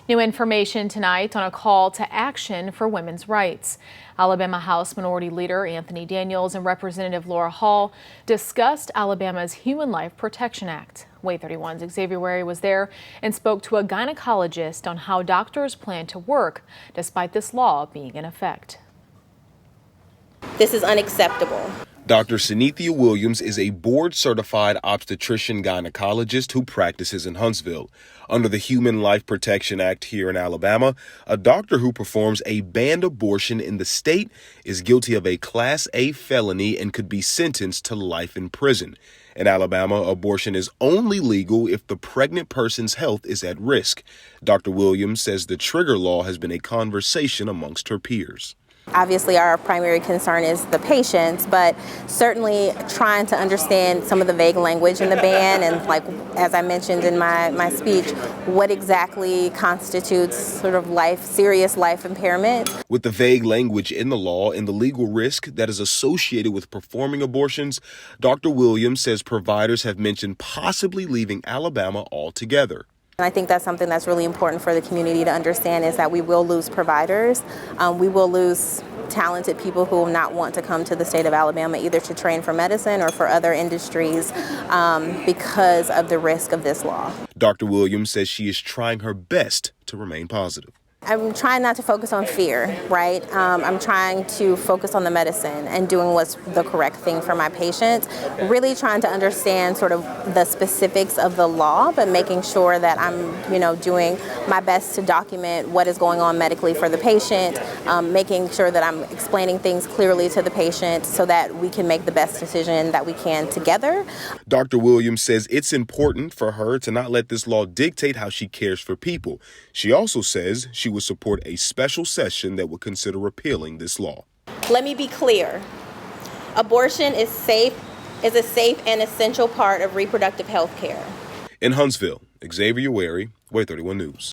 New information tonight on a call to action for women's rights. Alabama House Minority Leader Anthony Daniels and Representative Laura Hall discussed Alabama's Human Life Protection Act. WAAY 31's Xavier Wary was there and spoke to a gynecologist on how doctors plan to work despite this law being in effect. This is unacceptable. Dr. Synethia Williams is a board-certified obstetrician gynecologist who practices in Huntsville. Under the Human Life Protection Act here in Alabama, a doctor who performs a banned abortion in the state is guilty of a Class A felony and could be sentenced to life in prison. In Alabama, abortion is only legal if the pregnant person's health is at risk. Dr. Williams says the trigger law has been a conversation amongst her peers. Obviously, our primary concern is the patients, but certainly trying to understand some of the vague language in the ban and, like, as I mentioned in my speech, what exactly constitutes sort of serious life impairment. With the vague language in the law and the legal risk that is associated with performing abortions, Dr. Williams says providers have mentioned possibly leaving Alabama altogether. And I think that's something that's really important for the community to understand, is that we will lose providers. We will lose talented people who will not want to come to the state of Alabama either to train for medicine or for other industries because of the risk of this law. Dr. Williams says she is trying her best to remain positive. I'm trying not to focus on fear, right? I'm trying to focus on the medicine and doing what's the correct thing for my patients, really trying to understand sort of the specifics of the law, but making sure that I'm, doing my best to document what is going on medically for the patient, making sure that I'm explaining things clearly to the patient so that we can make the best decision that we can together. Dr. Williams says it's important for her to not let this law dictate how she cares for people. She also says she would support a special session that would consider repealing this law. Let me be clear. Abortion is a safe and essential part of reproductive health care. In Huntsville, Xavier Wary, WAAY 31 News.